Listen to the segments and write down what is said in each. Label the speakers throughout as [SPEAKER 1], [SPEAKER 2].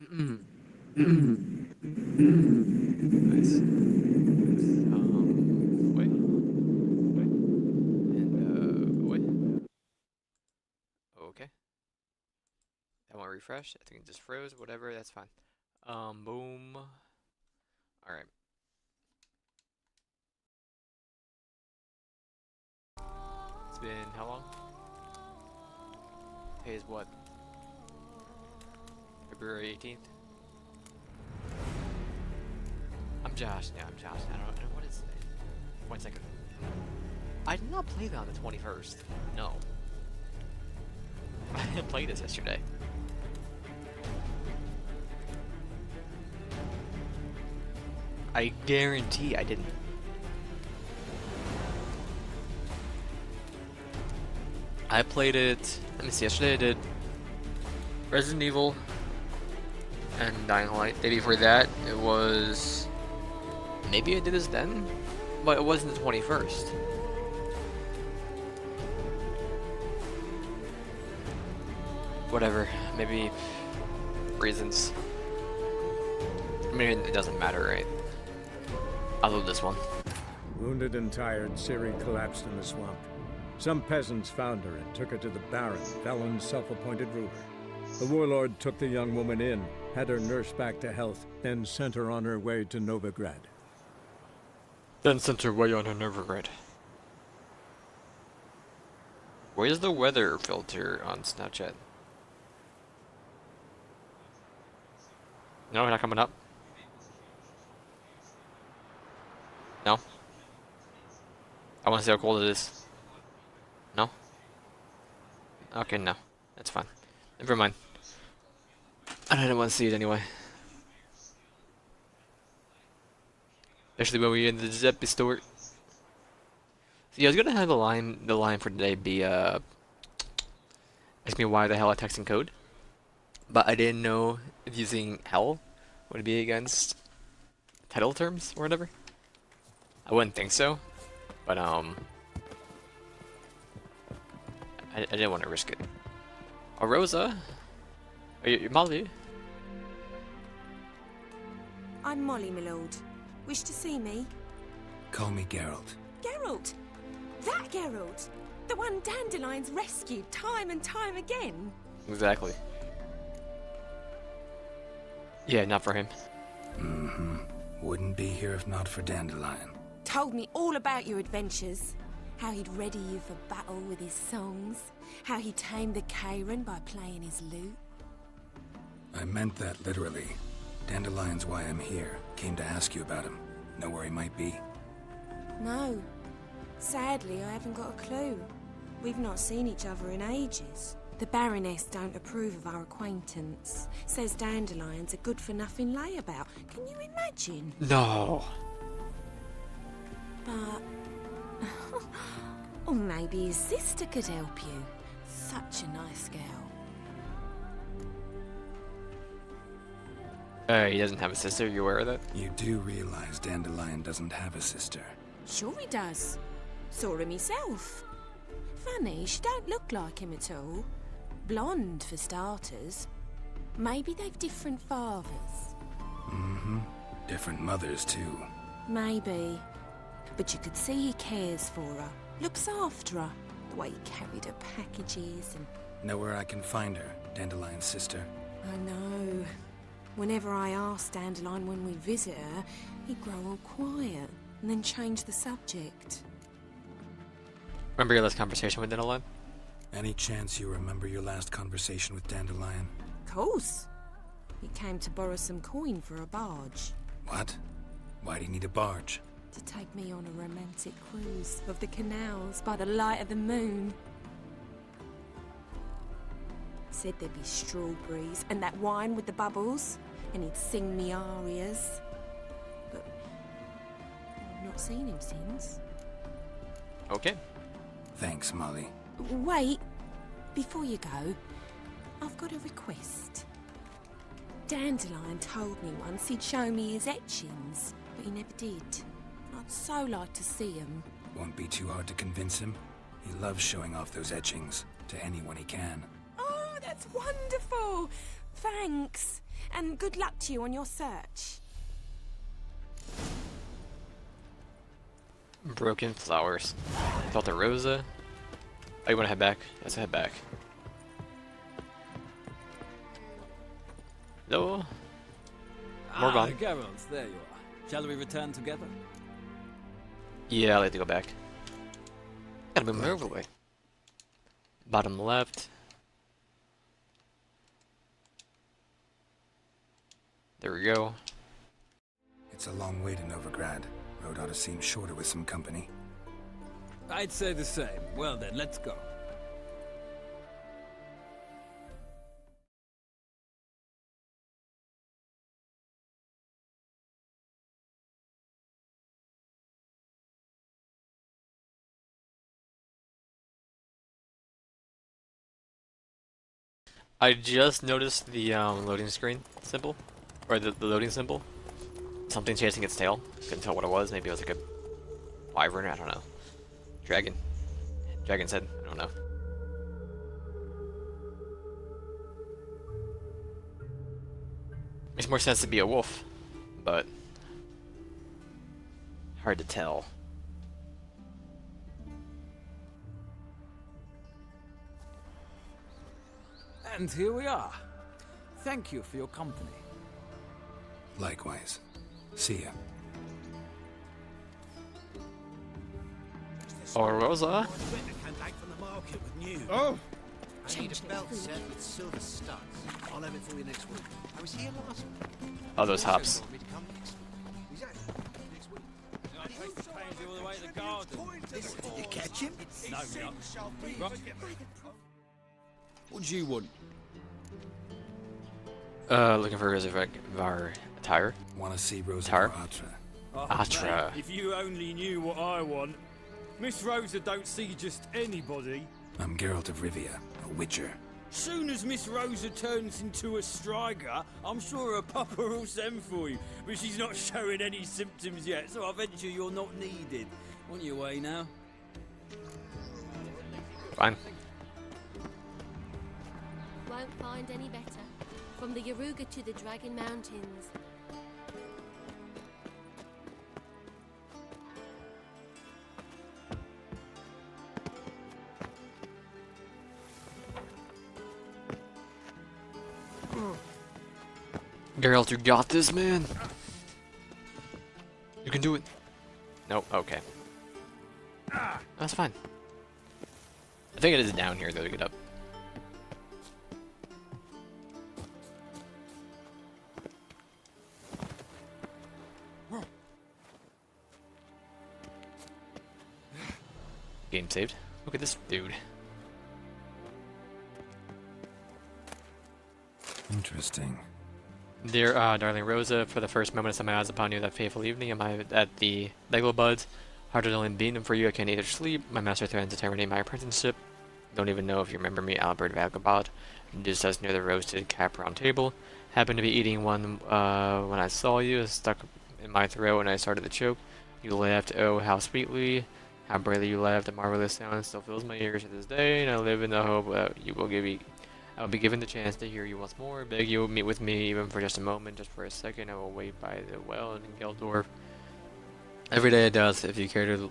[SPEAKER 1] Nice. Wait. And, wait. Okay. That won't refresh. I think it just froze. Whatever, that's fine. Boom. Alright. It's been how long? Today is what? February 18th? I'm Josh. Yeah, I'm Josh. I don't know what is today. 1 second. I did not play that on the 21st. No. I didn't play this yesterday. I guarantee I didn't. I played it, let me see, yesterday I did Resident Evil and Dying Light. The day before that, it was, maybe I did this then, but it wasn't the 21st. Whatever, maybe reasons. I mean, it doesn't matter, right? I'll load this one.
[SPEAKER 2] Wounded and tired, Ciri collapsed in the swamp. Some peasants found her and took her to the Baron, Velen's self-appointed ruler. The warlord took the young woman in, had her nursed back to health, then sent her on her way to Novigrad.
[SPEAKER 1] Where's the weather filter on Snapchat? No, we're not coming up. No. I want to see how cold it is. No? Okay, no. That's fine. Never mind. I didn't want to see it anyway. Especially when we in the Zeppy store. So yeah, I was gonna have the line for today be ask me why the hell I text in code. But I didn't know if using hell would be against title terms or whatever. I wouldn't think so, but I didn't want to risk it. Oh, Rosa, are you Molly?
[SPEAKER 3] I'm Molly, my lord. Wish to see me?
[SPEAKER 4] Call me Geralt.
[SPEAKER 3] Geralt! That Geralt! The one Dandelion's rescued time and time again!
[SPEAKER 1] Exactly. Yeah, not for him.
[SPEAKER 4] Mm-hmm. Wouldn't be here if not for Dandelion.
[SPEAKER 3] Told me all about your adventures. How he'd ready you for battle with his songs. How he tamed the Kayran by playing his lute.
[SPEAKER 4] I meant that literally. Dandelion's why I'm here. Came to ask you about him. Know where he might be?
[SPEAKER 3] No. Sadly, I haven't got a clue. We've not seen each other in ages. The Baroness don't approve of our acquaintance. Says Dandelion's a good-for-nothing layabout. Can you imagine?
[SPEAKER 1] No.
[SPEAKER 3] But... or maybe his sister could help you. Such a nice girl.
[SPEAKER 1] He doesn't have a sister, you aware of that?
[SPEAKER 4] You do realize Dandelion doesn't have a sister.
[SPEAKER 3] Sure he does. Saw him myself. Funny, she don't look like him at all. Blonde, for starters. Maybe they've different fathers.
[SPEAKER 4] Mm-hmm. Different mothers, too.
[SPEAKER 3] Maybe. But you could see he cares for her. Looks after her. The way he carried her packages and...
[SPEAKER 4] Know where I can find her, Dandelion's sister?
[SPEAKER 3] I know. Whenever I ask Dandelion when we visit her, he'd grow all quiet and then change the subject.
[SPEAKER 1] Remember your last conversation with Dandelion?
[SPEAKER 4] Any chance you remember your last conversation with Dandelion?
[SPEAKER 3] Of course. He came to borrow some coin for a barge.
[SPEAKER 4] What? Why do you need a barge?
[SPEAKER 3] To take me on a romantic cruise of the canals by the light of the moon. Said there'd be strawberries and that wine with the bubbles, and he'd sing me arias. But I've not seen him since.
[SPEAKER 1] Okay.
[SPEAKER 4] Thanks, Molly.
[SPEAKER 3] Wait, before you go, I've got a request. Dandelion told me once he'd show me his etchings, but he never did. I'd so like to see them.
[SPEAKER 4] Won't be too hard to convince him. He loves showing off those etchings to anyone he can.
[SPEAKER 3] Oh, that's wonderful! Thanks. and good luck to you on your search.
[SPEAKER 1] Broken flowers. Delta Rosa. Oh, you want to head back? Let's head back. No. Morgan.
[SPEAKER 5] Geralt, there you are. Shall we return together?
[SPEAKER 1] Yeah, I like to go back. Gotta move over the way. Bottom left. There we go.
[SPEAKER 4] It's a long way to Novigrad. Road ought to seem shorter with some company.
[SPEAKER 5] I'd say the same. Well then, let's go.
[SPEAKER 1] I just noticed the loading screen symbol, or the loading symbol. Something chasing its tail. Couldn't tell what it was. Maybe it was like a wyvern. I don't know. Dragon. Dragon's head. I don't know. Makes more sense to be a wolf, but hard to tell.
[SPEAKER 5] And here we are. Thank you for your company.
[SPEAKER 4] Likewise. See ya.
[SPEAKER 1] Oh, Rosa?
[SPEAKER 2] Oh!
[SPEAKER 6] I need a belt set with silver studs. I'll have it for you next week. I was here last week.
[SPEAKER 1] Oh, those hops.
[SPEAKER 6] Want me to come next week? Exactly. Next week.
[SPEAKER 5] all the way to the garden.
[SPEAKER 6] Listen, did you catch him?
[SPEAKER 5] No, no. What do you want?
[SPEAKER 1] Looking for Var attire.
[SPEAKER 4] Want to see Rosa
[SPEAKER 1] Tar?
[SPEAKER 4] Atra?
[SPEAKER 7] Oh,
[SPEAKER 1] Atra.
[SPEAKER 7] mate, if you only knew what I want. Miss Rosa don't see just anybody.
[SPEAKER 4] I'm Geralt of Rivia, a witcher.
[SPEAKER 7] Soon as Miss Rosa turns into a striker, I'm sure her papa will send for you. But she's not showing any symptoms yet, so I venture you're not needed.
[SPEAKER 5] On your way now?
[SPEAKER 1] Fine.
[SPEAKER 8] Won't find any better. From the Yaruga to the Dragon Mountains.
[SPEAKER 1] Geralt, you got this, man. You can do it. Nope. Okay. That's fine. I think it is down here though to get up. Game saved. Look at this dude.
[SPEAKER 4] Interesting.
[SPEAKER 1] Dear darling Rosa, for the first moment I set my eyes upon you that fateful evening, am I at the Leglo Buds? Heart had only beaten for you, I can't eat or sleep. My master threatens to terminate my apprenticeship. Don't even know if you remember me, Albert Vagabond. Just us near the roasted cap round table. Happened to be eating one when I saw you. It stuck in my throat and I started to choke. You laughed, oh how sweetly. How bravely you laughed, a marvelous sound still fills my ears to this day, and I live in the hope that you will give me. I will be given the chance to hear you once more. Beg you will meet with me, even for just a moment, just for a second. I will wait by the well in Geldorf. Every day it does. If you care to,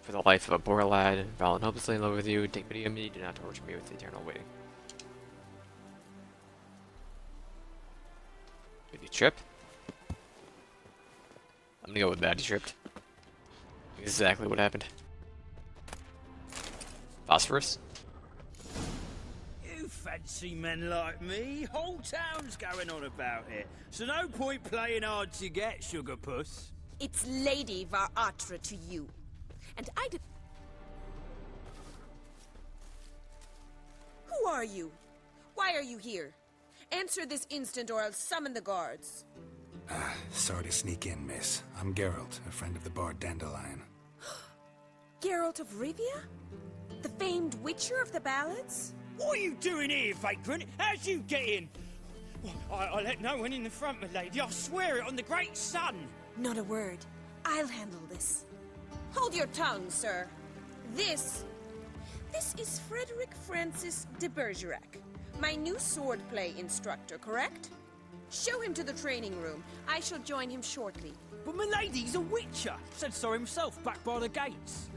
[SPEAKER 1] for the life of a poor lad, fallen hopelessly in love with you, take pity on me. Do not torture me with eternal waiting. Did you trip? I'm gonna go with that. He tripped. Exactly what happened. Phosphorus.
[SPEAKER 7] You fancy men like me? Whole town's going on about it. So no point playing hard to get, sugar puss.
[SPEAKER 9] It's Lady Var Atra to you. And I did... Who are you? Why are you here? Answer this instant or I'll summon the guards.
[SPEAKER 4] Sorry to sneak in, miss. I'm Geralt, a friend of the bard Dandelion.
[SPEAKER 9] Geralt of Rivia? The famed witcher of the ballads?
[SPEAKER 7] What are you doing here, vagrant? How'd you get in? I let no one in the front, my lady. I swear it on the great sun.
[SPEAKER 3] Not a word. I'll handle this.
[SPEAKER 9] Hold your tongue, sir. This is Frederick Francis de Bergerac, my new swordplay instructor, correct? Show him to the training room. I shall join him shortly.
[SPEAKER 7] But milady's a witcher. Said so himself back by the gates.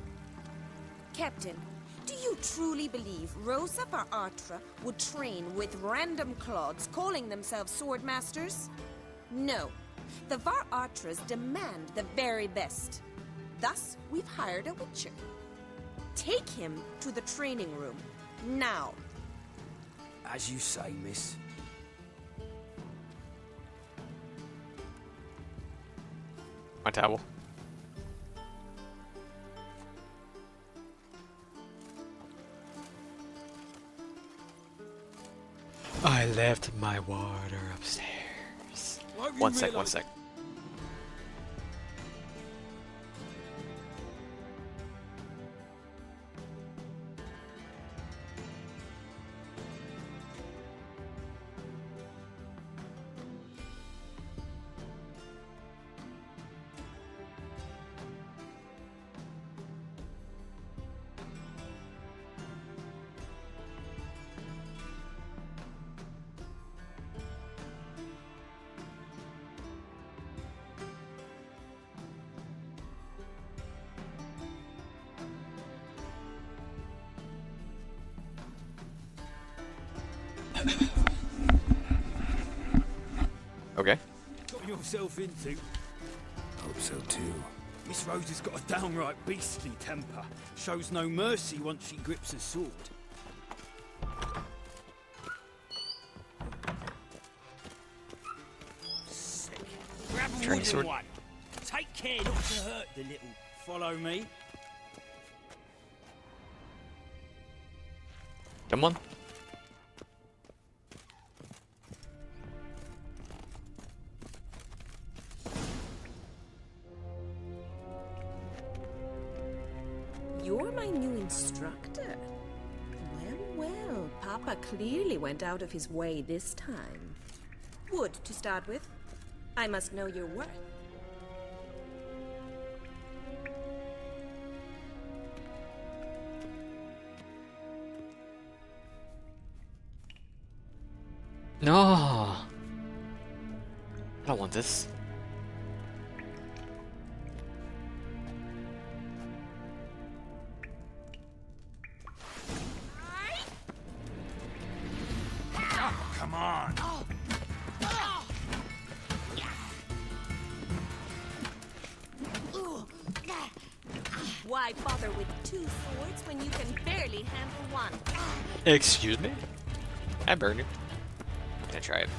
[SPEAKER 9] Captain, do you truly believe Rosa var Artra would train with random clods calling themselves sword masters? No. The var Artras demand the very best. Thus, we've hired a witcher. Take him to the training room. Now.
[SPEAKER 7] As you say, miss.
[SPEAKER 1] My towel. I left my water upstairs. One sec. Okay.
[SPEAKER 7] Got yourself into.
[SPEAKER 4] Hope so too.
[SPEAKER 7] Miss Rose has got a downright beastly temper. Shows no mercy once she grips a sword. Sick. Grab a
[SPEAKER 1] Training
[SPEAKER 7] wooden
[SPEAKER 1] sword.
[SPEAKER 7] one. Take care not to hurt the little. Follow me.
[SPEAKER 1] Come on.
[SPEAKER 3] You're my new instructor. Well, Papa clearly went out of his way this time. Wood, to start with. I must know your worth.
[SPEAKER 1] No. I don't want this.
[SPEAKER 7] Come on.
[SPEAKER 3] Why bother with two swords when you can barely handle one?
[SPEAKER 1] Excuse me? I burned you. I'm gonna try it.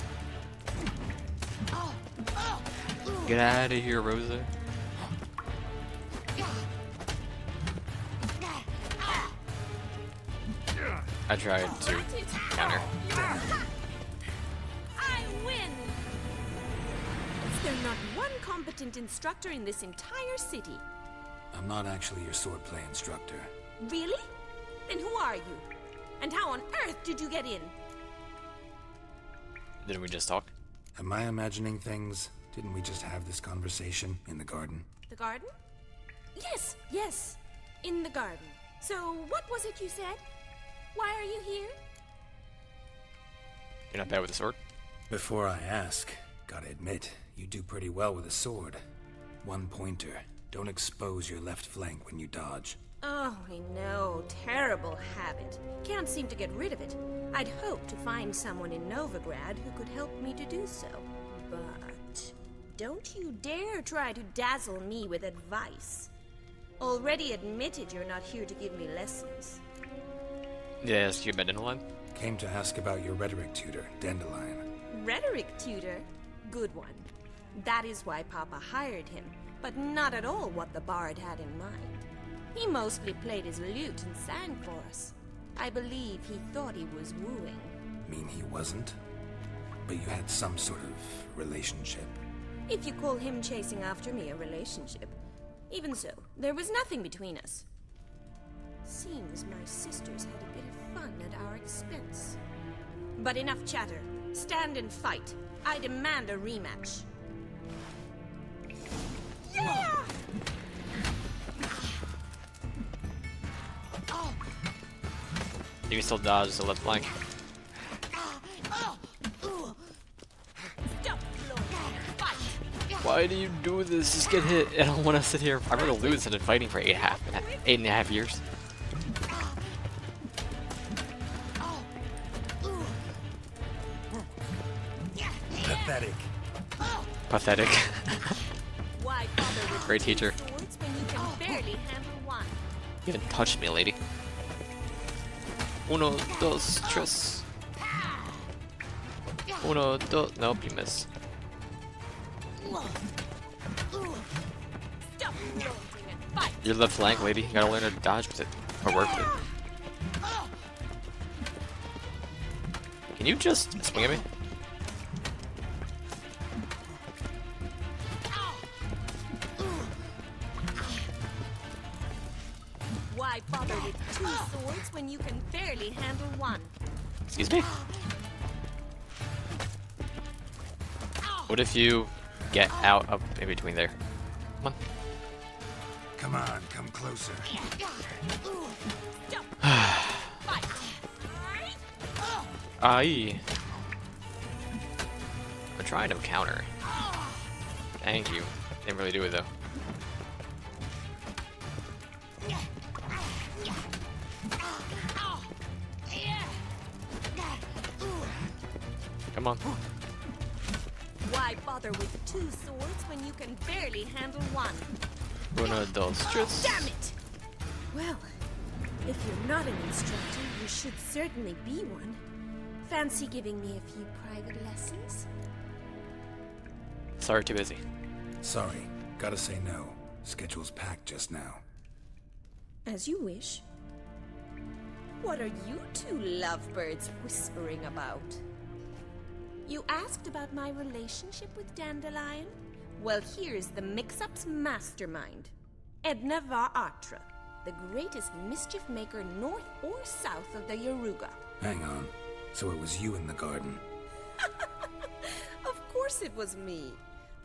[SPEAKER 1] Get out of here, Rosa. I tried to counter.
[SPEAKER 3] I win! Is there not one competent instructor in this entire city?
[SPEAKER 4] I'm not actually your swordplay instructor.
[SPEAKER 3] Really? Then who are you? And how on earth did you get in?
[SPEAKER 1] Didn't we just talk?
[SPEAKER 4] Am I imagining things? Didn't we just have this conversation in the garden?
[SPEAKER 3] The garden? Yes. In the garden. So, what was it you said? Why are you here?
[SPEAKER 1] You're not bad with a sword?
[SPEAKER 4] Before I ask, gotta admit, you do pretty well with a sword. One pointer. Don't expose your left flank when you dodge.
[SPEAKER 3] Oh, I know. Terrible habit. Can't seem to get rid of it. I'd hoped to find someone in Novigrad who could help me to do so. But don't you dare try to dazzle me with advice. Already admitted you're not here to give me lessons.
[SPEAKER 1] Yes, you've been in line.
[SPEAKER 4] Came to ask about your rhetoric tutor, Dandelion.
[SPEAKER 3] Rhetoric tutor? Good one. That is why Papa hired him, but not at all what the bard had in mind. He mostly played his lute and sang for us. I believe he thought he was wooing.
[SPEAKER 4] Mean he wasn't? But you had some sort of relationship.
[SPEAKER 3] If you call him chasing after me a relationship. Even so, there was nothing between us. Seems my sisters had a bit of fun at our expense. But enough chatter. Stand and fight. I demand a rematch. Yeah!
[SPEAKER 1] You can still dodge the left flank.
[SPEAKER 3] Stop
[SPEAKER 1] Why do you do this? Just get hit. I don't want to sit here. I'm gonna lose instead of fighting for 8.5 years.
[SPEAKER 4] Pathetic.
[SPEAKER 1] Pathetic.
[SPEAKER 9] Why bother with
[SPEAKER 1] Great
[SPEAKER 9] two
[SPEAKER 1] teacher.
[SPEAKER 9] swords when you can barely handle one?
[SPEAKER 1] You haven't touched me, lady. Uno, dos, tres. Uno, dos. Nope, you miss.
[SPEAKER 9] Stop gloating and fight!
[SPEAKER 1] Your left flank, lady. You gotta learn to dodge with it. Or work with it. Can you just swing at me?
[SPEAKER 9] Why bother with two swords when you can barely handle one?
[SPEAKER 1] Excuse me? What if you get out of in between there? Come on.
[SPEAKER 4] Come on, come closer.
[SPEAKER 9] Fight!
[SPEAKER 1] Aye. I'm trying to counter. Thank you. Didn't really do it though. Come on.
[SPEAKER 9] Why bother with two swords when you can barely handle one?
[SPEAKER 1] Uno, dos, tres.
[SPEAKER 9] Damn it! Well, if you're not an instructor, you should certainly be one. Fancy giving me a few private lessons?
[SPEAKER 1] Sorry, too busy.
[SPEAKER 4] Sorry, gotta say no. Schedule's packed just now.
[SPEAKER 9] As you wish. What are you two lovebirds whispering about? You asked about my relationship with Dandelion? Well, here's the mix-up's mastermind. Edna var Atra, the greatest mischief maker north or south of the Yaruga.
[SPEAKER 4] Hang on. So it was you in the garden.
[SPEAKER 9] Of course it was me.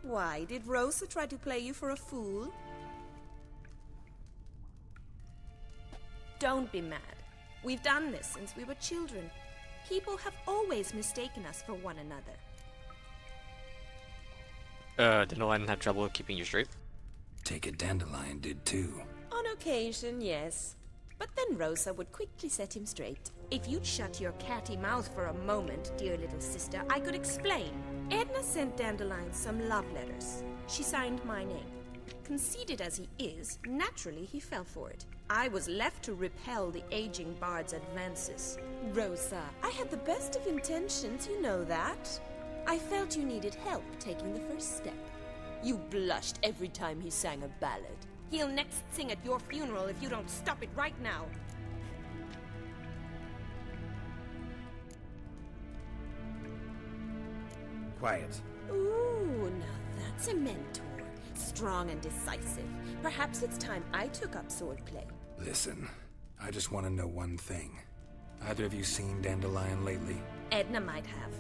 [SPEAKER 9] Why, did Rosa try to play you for a fool? Don't be mad. We've done this since we were children. People have always mistaken us for one another.
[SPEAKER 1] Dandelion have trouble keeping you straight?
[SPEAKER 4] Take it Dandelion did too.
[SPEAKER 9] On occasion, yes. But then Rosa would quickly set him straight. If you'd shut your catty mouth for a moment, dear little sister, I could explain. Edna sent Dandelion some love letters. She signed my name. Conceited as he is, naturally he fell for it. I was left to repel the aging bard's advances. Rosa, I had the best of intentions, you know that. I felt you needed help taking the first step. You blushed every time he sang a ballad. He'll next sing at your funeral if you don't stop it right now.
[SPEAKER 4] Quiet.
[SPEAKER 9] Ooh, now that's a mentor. Strong and decisive. Perhaps it's time I took up swordplay.
[SPEAKER 4] Listen, I just want to know one thing. Either of you seen Dandelion lately?
[SPEAKER 9] Edna might have.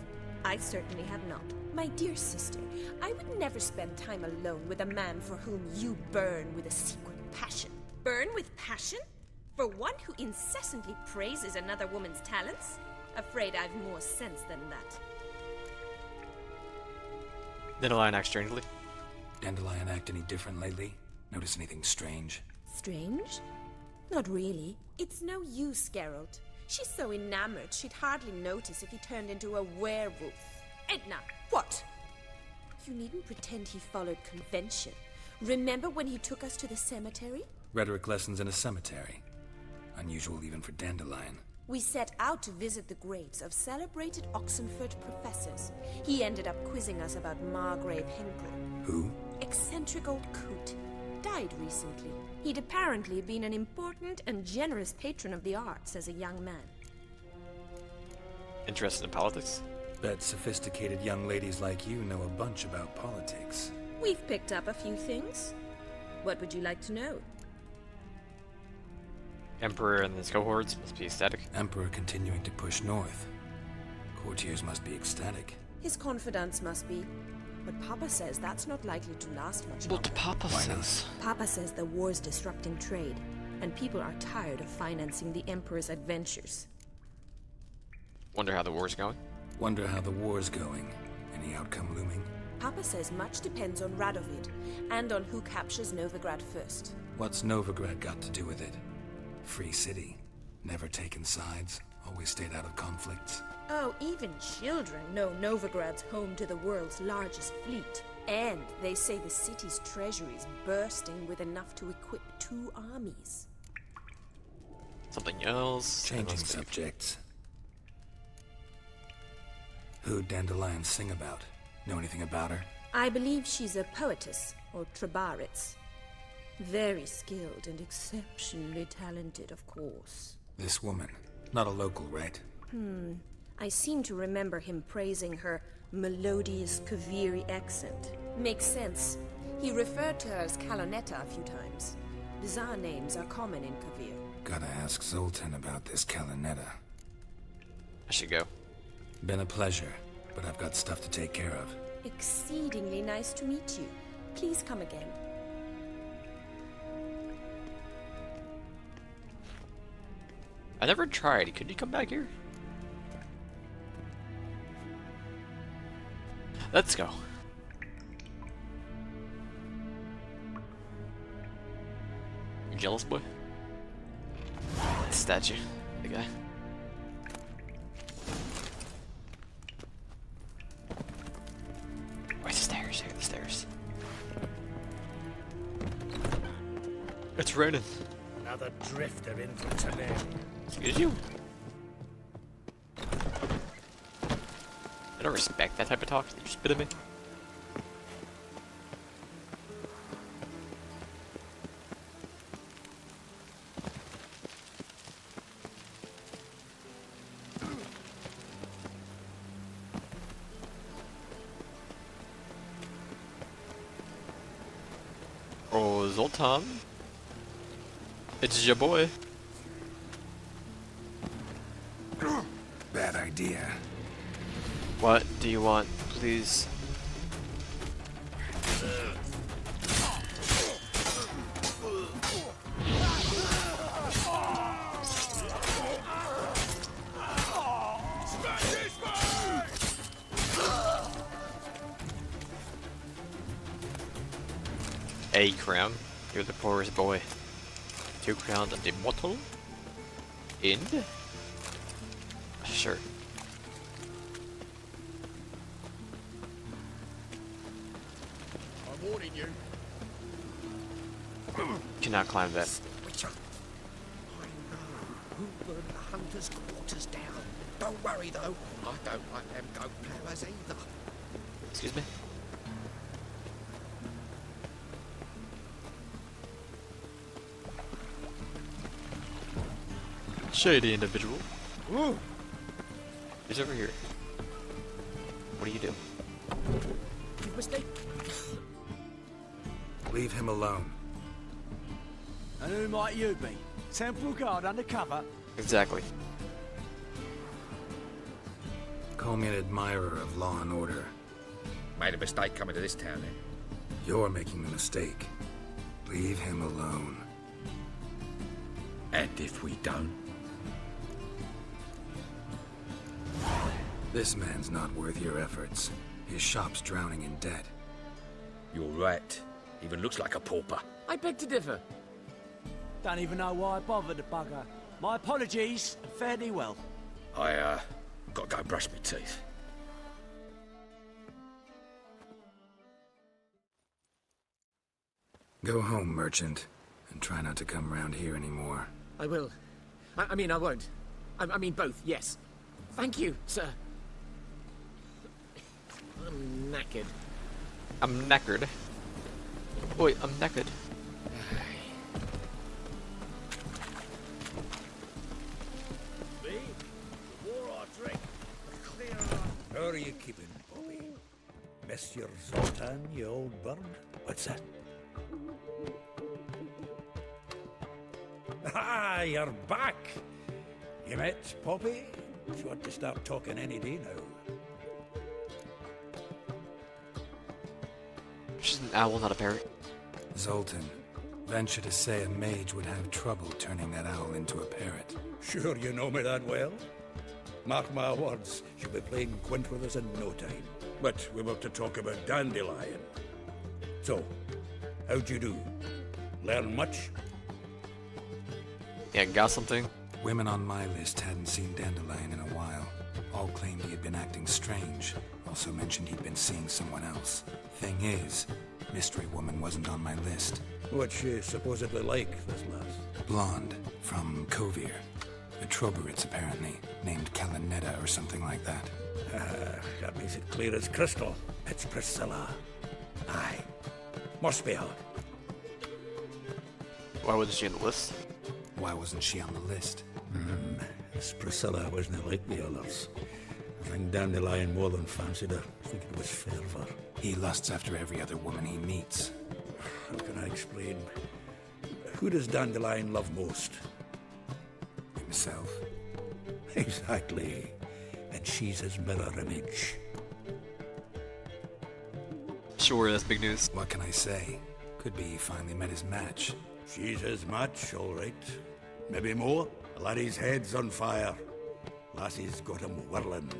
[SPEAKER 9] I certainly have not. My dear sister, I would never spend time alone with a man for whom you burn with a secret passion. Burn with passion? For one who incessantly praises another woman's talents? Afraid I've more sense than that.
[SPEAKER 1] Dandelion acts strangely.
[SPEAKER 4] Dandelion act any different lately? Notice anything strange?
[SPEAKER 9] Strange? Not really. It's no use, Geralt. She's so enamored she'd hardly notice if he turned into a werewolf. Edna! What? You needn't pretend he followed convention. Remember when he took us to the cemetery?
[SPEAKER 4] Rhetoric lessons in a cemetery. Unusual even for Dandelion.
[SPEAKER 9] We set out to visit the graves of celebrated Oxenford professors. He ended up quizzing us about Margrave Henkel.
[SPEAKER 4] Who?
[SPEAKER 9] Eccentric old coot. Died recently. He'd apparently been an important and generous patron of the arts as a young man.
[SPEAKER 1] Interested in politics?
[SPEAKER 4] Bet sophisticated young ladies like you know a bunch about politics.
[SPEAKER 9] We've picked up a few things. What would you like to know?
[SPEAKER 1] Emperor and his cohorts must be ecstatic.
[SPEAKER 4] Emperor continuing to push north. Courtiers must be ecstatic.
[SPEAKER 9] His confidants must be. But Papa says that's not likely to last much longer.
[SPEAKER 1] What Papa says?
[SPEAKER 9] Papa says the war's disrupting trade, and people are tired of financing the Emperor's adventures.
[SPEAKER 1] Wonder how the war's going.
[SPEAKER 4] Wonder how the war's going. Any outcome looming?
[SPEAKER 9] Papa says much depends on Radovid, and on who captures Novigrad first.
[SPEAKER 4] What's Novigrad got to do with it? Free city. Never taken sides. Always stayed out of conflicts.
[SPEAKER 9] Oh, even children know Novigrad's home to the world's largest fleet. And they say the city's treasury is bursting with enough to equip 2 armies.
[SPEAKER 1] Something else.
[SPEAKER 4] Changing subjects. Who'd Dandelion sing about? Know anything about her?
[SPEAKER 9] I believe she's a poetess, or Trebaritz. Very skilled and exceptionally talented, of course.
[SPEAKER 4] This woman. Not a local, right?
[SPEAKER 9] I seem to remember him praising her melodious Kaviri accent. Makes sense. He referred to her as Kalonetta a few times. Bizarre names are common in Kavir.
[SPEAKER 4] Gotta ask Zoltan about this Kalonetta.
[SPEAKER 1] I should go.
[SPEAKER 4] Been a pleasure, but I've got stuff to take care of.
[SPEAKER 9] Exceedingly nice to meet you. Please come again.
[SPEAKER 1] I never tried. Could you come back here? Let's go. You jealous, boy? Statue. The guy. Where's the stairs? Here are the stairs. It's raining.
[SPEAKER 6] Another drifter in from Talir.
[SPEAKER 1] Excuse you? I don't respect that type of talk. You spit at me. Oh, Zoltan. It's your boy.
[SPEAKER 4] Bad idea.
[SPEAKER 1] What do you want, please? A crown. You're the poorest boy. 2 crowns and a bottle. And a shirt.
[SPEAKER 6] I'm warning you.
[SPEAKER 1] Cannot climb that.
[SPEAKER 6] Witcher. I know who burned the hunter's quarters down. Don't worry though. I don't like them goat powers either.
[SPEAKER 1] Excuse me? Shady individual.
[SPEAKER 6] Ooh.
[SPEAKER 1] He's over here. What do you do?
[SPEAKER 6] You mistake.
[SPEAKER 4] Leave him alone.
[SPEAKER 5] And who might you be? Temple guard undercover?
[SPEAKER 1] Exactly.
[SPEAKER 4] Call me an admirer of law and order.
[SPEAKER 6] Made a mistake coming to this town then.
[SPEAKER 4] You're making the mistake. Leave him alone.
[SPEAKER 6] And if we don't?
[SPEAKER 4] This man's not worth your efforts. His shop's drowning in debt.
[SPEAKER 6] You're right. Even looks like a pauper. I beg to differ.
[SPEAKER 5] Don't even know why I bothered the bugger. My apologies, and fare thee well.
[SPEAKER 6] I, gotta go brush my teeth.
[SPEAKER 4] Go home, merchant, and try not to come round here anymore.
[SPEAKER 6] I will. I mean, I won't. I mean, both, yes. Thank you, sir. I'm knackered.
[SPEAKER 1] I'm knackered. Boy, I'm knackered.
[SPEAKER 6] Me? War or drink? Clear
[SPEAKER 10] How are you keeping, Bobby? Miss your Zoltan, you old bird? What's that? Ah, you're back! You met Poppy? She ought to start talking any day now.
[SPEAKER 1] She's an owl, not a parrot.
[SPEAKER 4] Zoltan, venture to say a mage would have trouble turning that owl into a parrot.
[SPEAKER 10] Sure you know me that well? Mark my words, she'll be playing quint with us in no time. But we were to talk about Dandelion. So, how'd you do? Learn much?
[SPEAKER 1] Yeah, got something?
[SPEAKER 4] Women on my list hadn't seen Dandelion in a while. All claimed he had been acting strange. Also mentioned he'd been seeing someone else. Thing is, Mystery Woman wasn't on my list.
[SPEAKER 10] What's she supposedly like, this lass?
[SPEAKER 4] Blonde, from Kovir. The Troberids, apparently. Named Kalanetta or something like that.
[SPEAKER 10] That makes it clear as crystal. It's Priscilla. Aye. Must be her.
[SPEAKER 1] Why wasn't she on the list?
[SPEAKER 4] Why wasn't she on the list?
[SPEAKER 10] This Priscilla wasn't like the others. I think Dandelion more than fancied her. I think it was fervour.
[SPEAKER 4] He lusts after every other woman he meets.
[SPEAKER 10] How can I explain? Who does Dandelion love most?
[SPEAKER 4] Himself.
[SPEAKER 10] Exactly. And she's his mirror image.
[SPEAKER 1] Sure, that's big news.
[SPEAKER 4] What can I say? Could be he finally met his match.
[SPEAKER 10] She's his match, all right. Maybe more. The laddie's head's on fire. Lassie's got him whirling.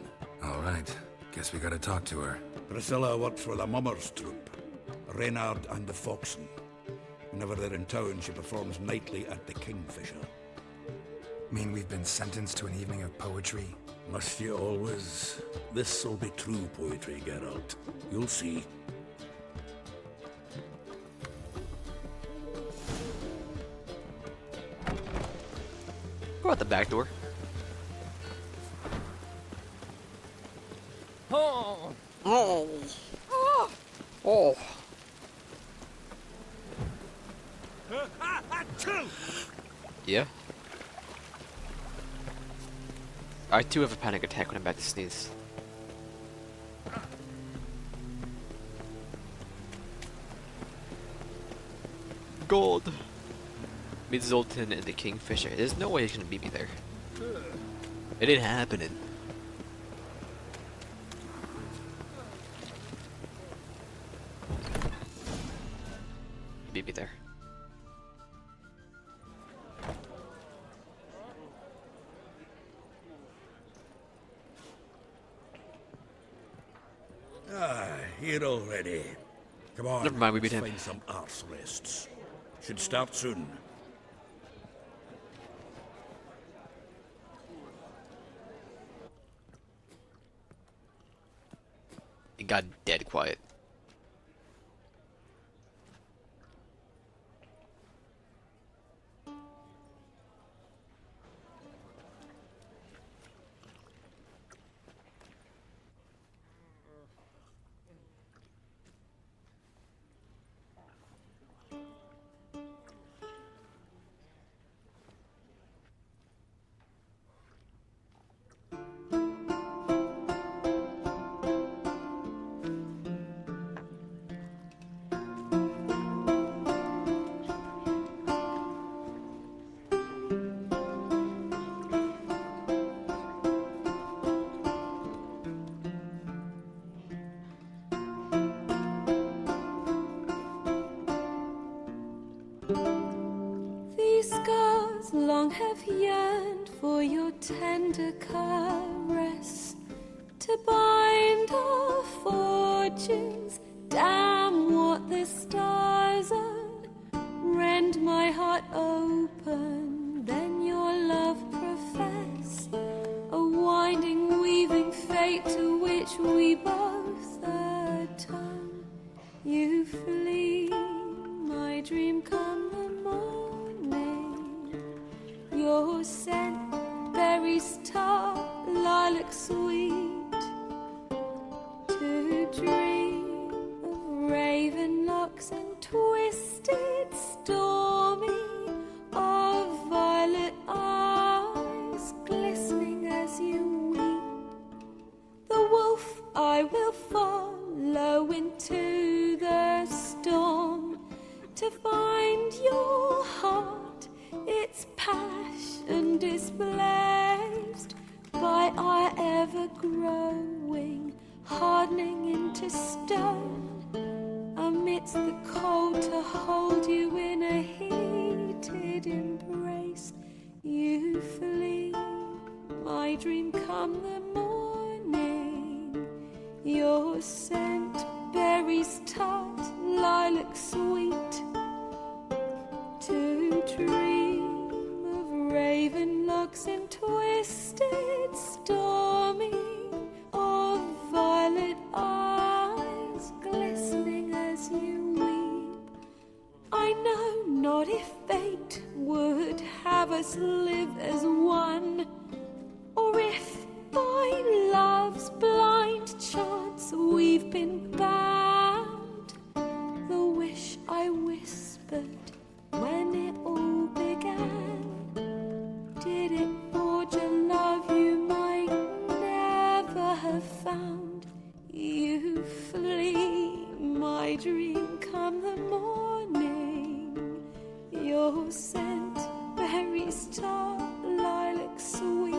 [SPEAKER 4] All right. Guess we gotta talk to her.
[SPEAKER 10] Priscilla works for the Mummers troupe. Reynard and the Foxen. Whenever they're in town, she performs nightly at the Kingfisher.
[SPEAKER 4] Mean we've been sentenced to an evening of poetry?
[SPEAKER 10] Must you always? This'll be true poetry, Geralt. You'll see.
[SPEAKER 1] Go out the back door.
[SPEAKER 7] Oh!
[SPEAKER 1] Oh. Oh. Yeah. I too have a panic attack when I'm about to sneeze. Gold. Meet Zoltan and the Kingfisher. There's no way he's gonna beat me there. It ain't happening. Beat me there.
[SPEAKER 10] Here already. Come on.
[SPEAKER 1] Never mind, we beat
[SPEAKER 10] let's
[SPEAKER 1] him.
[SPEAKER 10] find some arse rests. Should start soon.
[SPEAKER 1] It got dead quiet.
[SPEAKER 3] These scars long have yearned for your tender caress, to bind our fortunes. Damn what the stars own. Rend my heart open, then your love profess. A winding, weaving fate to which we both atone. You flee, my dream come the morning. Your scent, berries tart, lilac sweet. To dream of raven locks and twisted, stormy, of violet eyes glistening as you weep. The wolf I will follow into the storm, to find your heart, its passion displaced by our ever-growing, hardening into stone. Amidst the cold, to hold you in a heated embrace. You flee, my dream come the morning. Your scent, berries tart, lilac sweet. To dream of raven locks and twisted, stormy, of violet eyes glistening as you weep. I know not if fate would have us live as one, or if by love's blind chance we've been bound. The wish I whispered when it all began, did it forge a love you might never have found? You flee, my dream, come the morning. Your scent, berries tart, lilac sweet.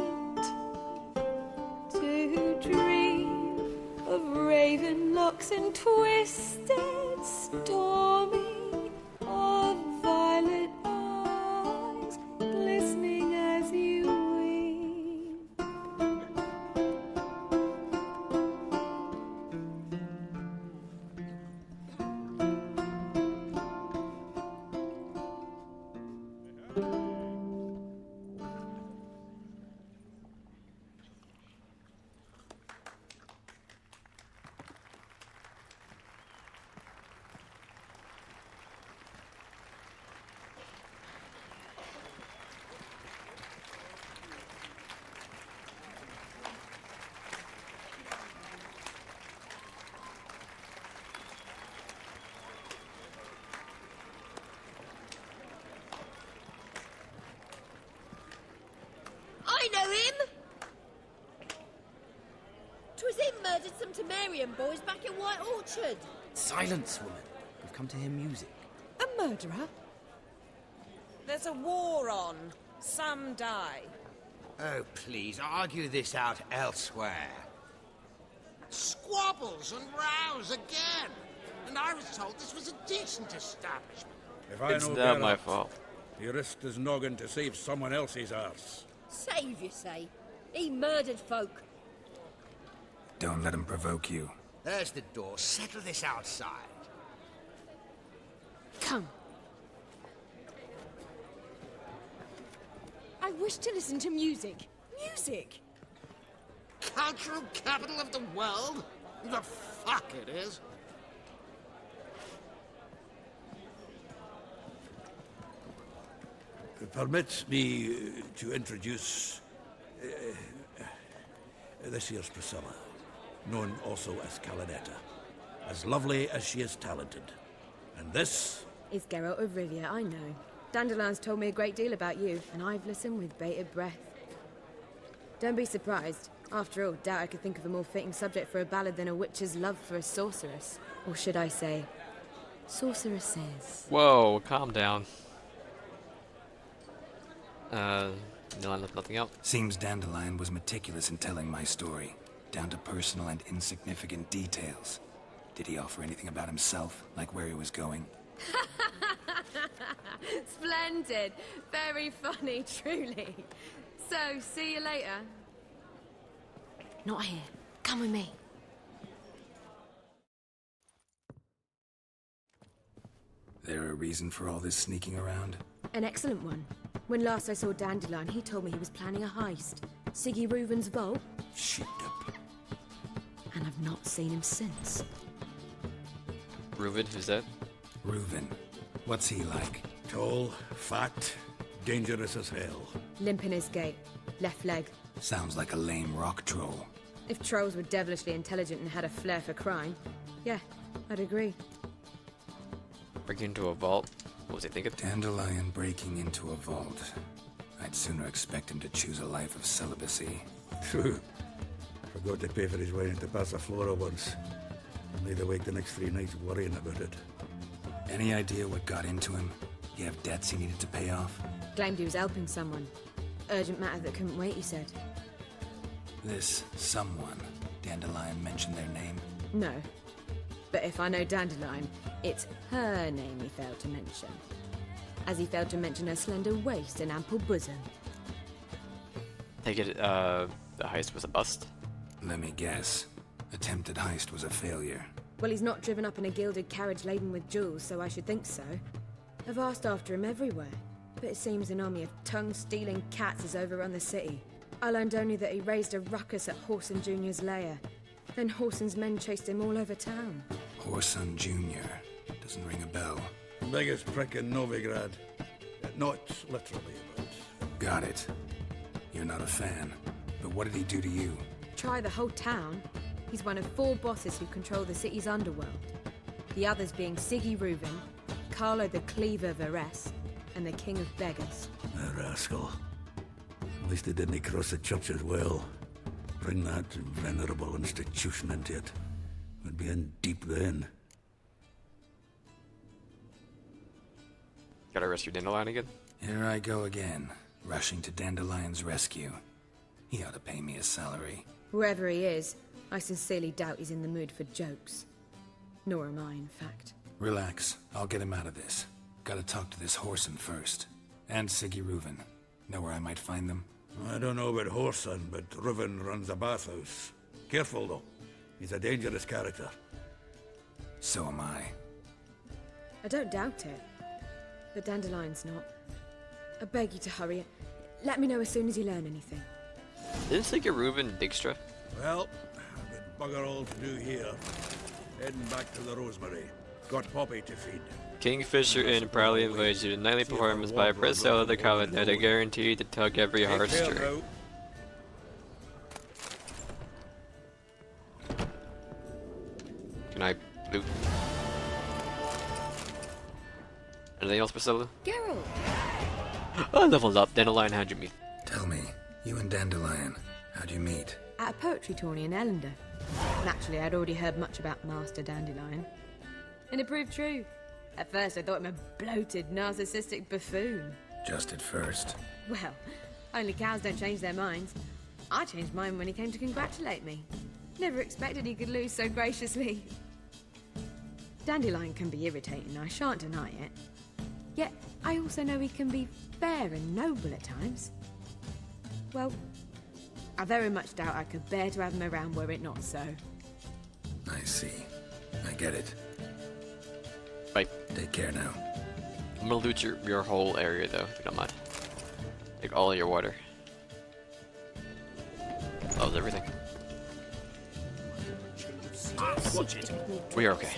[SPEAKER 3] To dream of raven locks and twisted, stormy, of violet eyes glistening as you weep.
[SPEAKER 11] I know him! 'Twas him murdered some Temerian boys back in White Orchard.
[SPEAKER 6] Silence, woman. We've come to hear music.
[SPEAKER 9] A murderer? There's a war on. Some die.
[SPEAKER 6] Oh, please, argue this out elsewhere.
[SPEAKER 12] Squabbles and rows again. And I was told this was a decent establishment.
[SPEAKER 10] If I
[SPEAKER 1] It's
[SPEAKER 10] know
[SPEAKER 1] not my
[SPEAKER 10] better,
[SPEAKER 1] fault.
[SPEAKER 10] he risked his noggin to save someone else's arse.
[SPEAKER 11] Save, you say? He murdered folk.
[SPEAKER 4] Don't let him provoke you.
[SPEAKER 6] There's the door. Settle this outside.
[SPEAKER 9] Come. I wish to listen to music. Music!
[SPEAKER 12] Cultural capital of the world? The fuck it is.
[SPEAKER 10] Permit me to introduce this here's Priscilla, known also as Calinetta. As lovely as she is talented. And this?
[SPEAKER 13] It's Geralt of Rivia, I know. Dandelion's told me a great deal about you, and I've listened with bated breath. Don't be surprised. After all, doubt I could think of a more fitting subject for a ballad than a witch's love for a sorceress. Or should I say, sorceresses.
[SPEAKER 1] Whoa, calm down. No, nothing else.
[SPEAKER 4] Seems Dandelion was meticulous in telling my story, down to personal and insignificant details. Did he offer anything about himself, like where he was going?
[SPEAKER 13] Splendid. Very funny, truly. So, see you later.
[SPEAKER 3] Not here. Come with me.
[SPEAKER 4] There a reason for all this sneaking around?
[SPEAKER 13] An excellent one. When last I saw Dandelion, he told me he was planning a heist. Siggy Reuven's vault.
[SPEAKER 4] Shipped up.
[SPEAKER 13] And I've not seen him since.
[SPEAKER 1] Reuven, who's that?
[SPEAKER 4] Reuven. What's he like?
[SPEAKER 10] Tall, fat, dangerous as hell.
[SPEAKER 13] Limp in his gait. Left leg.
[SPEAKER 4] Sounds like a lame rock troll.
[SPEAKER 13] If trolls were devilishly intelligent and had a flair for crime, yeah, I'd agree.
[SPEAKER 1] Breaking into a vault? What was he thinking?
[SPEAKER 4] Dandelion breaking into a vault. I'd sooner expect him to choose a life of celibacy.
[SPEAKER 10] True. Forgot to pay for his way into Passaflora once. Laid awake the next 3 nights worrying about it.
[SPEAKER 4] Any idea what got into him? He have debts he needed to pay off?
[SPEAKER 13] Claimed he was helping someone. Urgent matter that couldn't wait, he said.
[SPEAKER 4] This someone, Dandelion mentioned their name?
[SPEAKER 13] No. But if I know Dandelion, it's her name he failed to mention. As he failed to mention her slender waist and ample bosom.
[SPEAKER 1] Take it, the heist was a bust?
[SPEAKER 4] Let me guess. Attempt attempted heist was a failure.
[SPEAKER 13] Well, he's not driven up in a gilded carriage laden with jewels, so I should think so. I've asked after him everywhere, but it seems an army of tongue-stealing cats has overrun the city. I learned only that he raised a ruckus at Horson Jr.'s lair. Then Horson's men chased him all over town.
[SPEAKER 4] Horson Jr. Doesn't ring a bell.
[SPEAKER 10] Biggest prick in Novigrad. Not literally, but...
[SPEAKER 4] Got it. You're not a fan. But what did he do to you?
[SPEAKER 13] Try the whole town. He's one of 4 bosses who control the city's underworld. The others being Siggy Reuven, Carlo the Cleaver Varese, and the King of Beggars.
[SPEAKER 10] A rascal. At least he didn't cross the church as well. Bring that venerable institution into it. We'd be in deep then.
[SPEAKER 1] Gotta rescue Dandelion again?
[SPEAKER 4] Here I go again, rushing to Dandelion's rescue. He ought to pay me a salary.
[SPEAKER 13] Wherever he is, I sincerely doubt he's in the mood for jokes. Nor am I, in fact.
[SPEAKER 4] Relax, I'll get him out of this. Gotta talk to this Horson first. And Siggy Reuven. Know where I might find them?
[SPEAKER 10] I don't know about Horson, but Reuven runs a bathhouse. Careful, though. He's a dangerous character.
[SPEAKER 4] So am I.
[SPEAKER 13] I don't doubt it. But Dandelion's not. I beg you to hurry. Let me know as soon as you learn anything.
[SPEAKER 1] Didn't Siggy Reuven Dijkstra?
[SPEAKER 10] Well, I've got bugger all to do here. Heading back to the Rosemary. Got Poppy to feed.
[SPEAKER 1] Kingfisher Inn proudly invites you to nightly performance by Priscilla the Covenant that are guaranteed to tug every heartstring. Can I loot? Anything else, Priscilla?
[SPEAKER 8] Geralt!
[SPEAKER 1] Oh, leveled up. Dandelion, how'd you meet?
[SPEAKER 4] Tell me, you and Dandelion, how'd you meet?
[SPEAKER 13] At a poetry tourney in Ellender. Naturally, I'd already heard much about Master Dandelion. And it proved true. At first, I thought him a bloated, narcissistic buffoon.
[SPEAKER 4] Just at first.
[SPEAKER 13] Well, only cows don't change their minds. I changed mine when he came to congratulate me. Never expected he could lose so graciously. Dandelion can be irritating, I shan't deny it. Yet, I also know he can be fair and noble at times. Well, I very much doubt I could bear to have him around were it not so.
[SPEAKER 4] I see. I get it.
[SPEAKER 1] Bye.
[SPEAKER 4] Take care now.
[SPEAKER 1] I'm gonna loot your whole area though, if you don't mind. Take all of your water. Loves everything.
[SPEAKER 5] Watch it.
[SPEAKER 1] We are okay.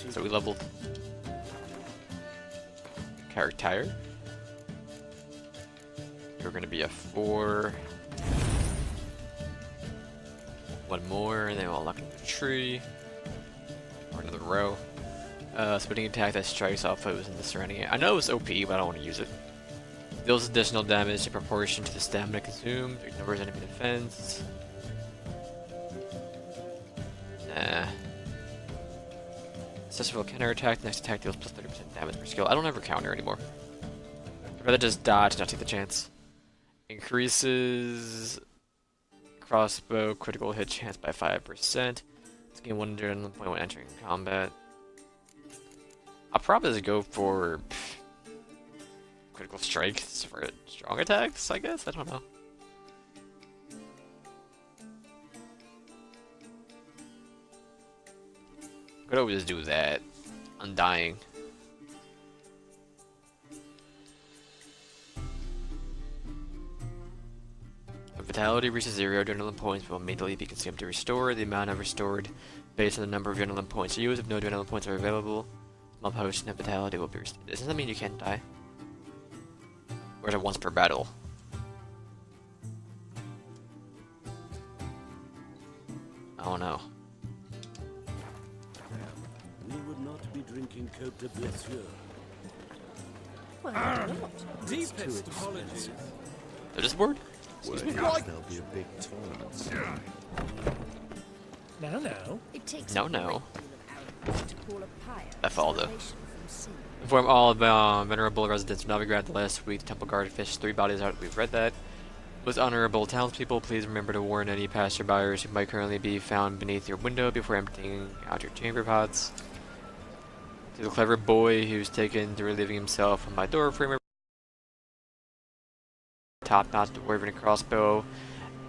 [SPEAKER 1] So we leveled character. You're gonna be a 4. One more, and then we'll lock in the tree. Or another row. Spinning attack that strikes off foes in the surrounding area. I know it's OP, but I don't want to use it. Deals additional damage in proportion to the stamina consumed. Ignores enemy defense. Nah. Successful counter attack. Next attack deals plus 30% damage per skill. I don't ever counter anymore. I'd rather just dodge, not take the chance. Increases crossbow critical hit chance by 5%. It's gain 100 point when entering combat. I'll probably just go for critical strikes for strong attacks, I guess? I don't know. Could always do that. Undying. When vitality reaches 0, adrenaline points will immediately be consumed to restore. The amount of restored based on the number of adrenaline points used. If no adrenaline points are available, small potion of vitality will be restored. Doesn't that mean you can't die? Or is it once per battle? Oh no.
[SPEAKER 5] We would not be drinking Cote de Blessure.
[SPEAKER 11] Well, not.
[SPEAKER 7] Deepest apologies.
[SPEAKER 1] They're just bored?
[SPEAKER 6] There'll be a big tournament.
[SPEAKER 11] No.
[SPEAKER 8] It takes
[SPEAKER 1] No, no.
[SPEAKER 8] to call a pyre.
[SPEAKER 1] F all though.
[SPEAKER 8] From sea.
[SPEAKER 1] Inform all of venerable residents of Novigrad the last week. The temple guard fished 3 bodies out. We've read that. With honorable townspeople, please remember to warn any passerbyers who might currently be found beneath your window before emptying out your chamber pots. To the clever boy who's taken to relieving himself on my door frame, top-notch dwarven crossbow,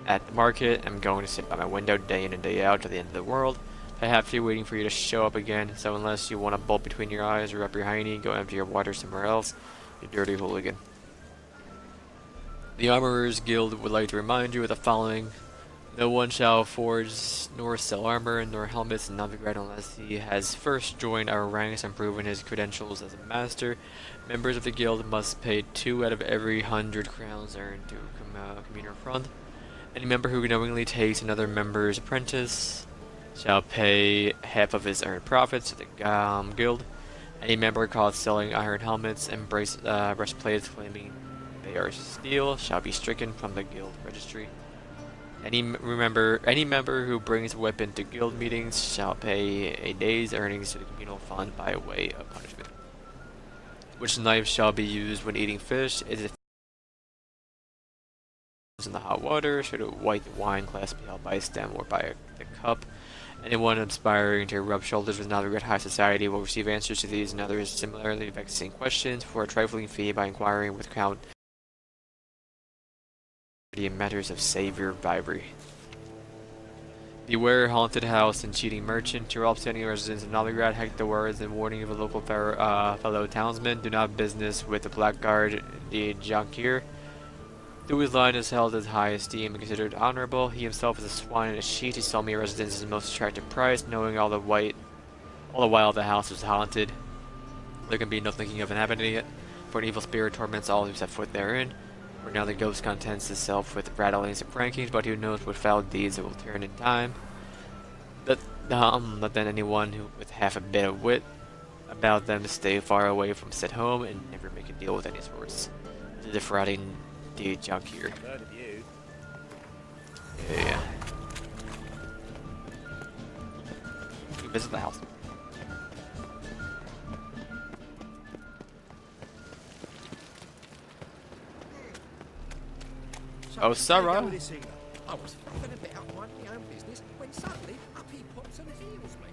[SPEAKER 1] at the market. I'm going to sit by my window day in and day out to the end of the world. I have to waiting for you to show up again, so unless you want a bolt between your eyes or up your hiney, go empty your water somewhere else, you dirty hooligan. The Armorers Guild would like to remind you of the following. No one shall forge nor sell armor nor helmets in Novigrad unless he has first joined our ranks and proven his credentials as a master. Members of the guild must pay 2 out of every 100 crowns earned to communal fund. Any member who knowingly takes another member's apprentice shall pay half of his earned profits to the guild. Any member caught selling iron helmets and breastplates claiming they are steel shall be stricken from the guild registry. Any member who brings a weapon to guild meetings shall pay a day's earnings to the communal fund by way of punishment. Which knife shall be used when eating fish? Is it in the hot water? Should a white wine glass be held by a stem or by the cup? Anyone aspiring to rub shoulders with Novigrad High Society will receive answers to these and others similarly vexing questions for a trifling fee by inquiring with Count in matters of savior bribery. Beware haunted house and cheating merchant. To all upstanding residents of Novigrad, heck the words and warning of a local fellow townsman. Do not business with the blackguard the Jankir. Though his line is held as high esteem and considered honorable, he himself is a swine and a sheet. He sold me residence at his most attractive price, knowing all the while the house was haunted. There can be no thinking of inhabiting it, for an evil spirit torments all who set foot therein. For now the ghost contents itself with rattlings and prankings, but who knows what foul deeds it will turn in time. Let then anyone who with half a bit of wit about them stay far away from said home and never make a deal with any sorts. The defrauding the junk here. Yeah. You visit the house. Oh, Sarah.
[SPEAKER 6] I was fluffing about minding my own business when suddenly up he pops and heals me.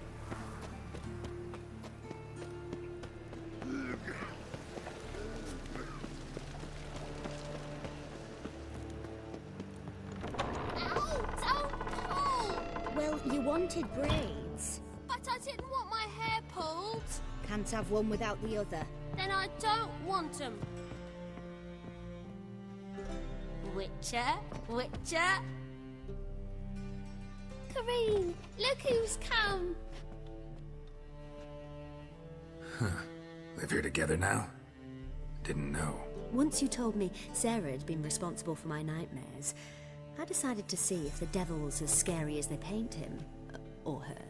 [SPEAKER 11] Well, you wanted braids.
[SPEAKER 8] But I didn't want my hair pulled.
[SPEAKER 11] Can't have one without the other.
[SPEAKER 8] Then I don't want them. Witcher. Kareen, look who's come.
[SPEAKER 4] Huh. Live here together now? Didn't know.
[SPEAKER 11] Once you told me Sarah had been responsible for my nightmares, I decided to see if the devil was as scary as they paint him. Or her.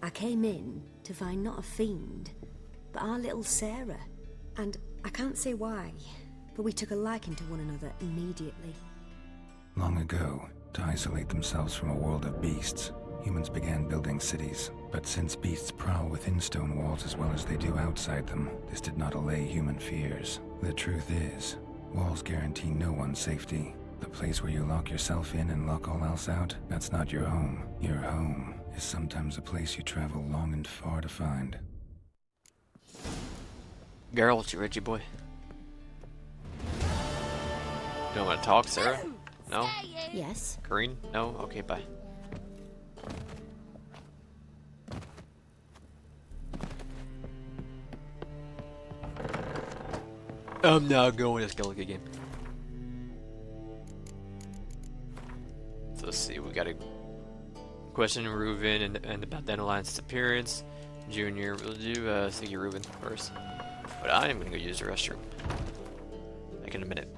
[SPEAKER 11] I came in to find not a fiend, but our little Sarah. And I can't say why, but we took a liking to one another immediately.
[SPEAKER 4] Long ago, to isolate themselves from a world of beasts, humans began building cities. But since beasts prowl within stone walls as well as they do outside them, this did not allay human fears. The truth is, walls guarantee no one's safety. The place where you lock yourself in and lock all else out, that's not your home. Your home is sometimes a place you travel long and far to find.
[SPEAKER 1] Geralt, you Reggie boy. Don't want to talk, Sarah? No?
[SPEAKER 11] Yes.
[SPEAKER 1] Kareen? No? Okay, bye. I'm not going to Skellige game. So let's see, we got a question Reuven and about Dandelion's disappearance. Junior, we'll do Siggy Reuven first. But I am going to go use the restroom. Back in a minute.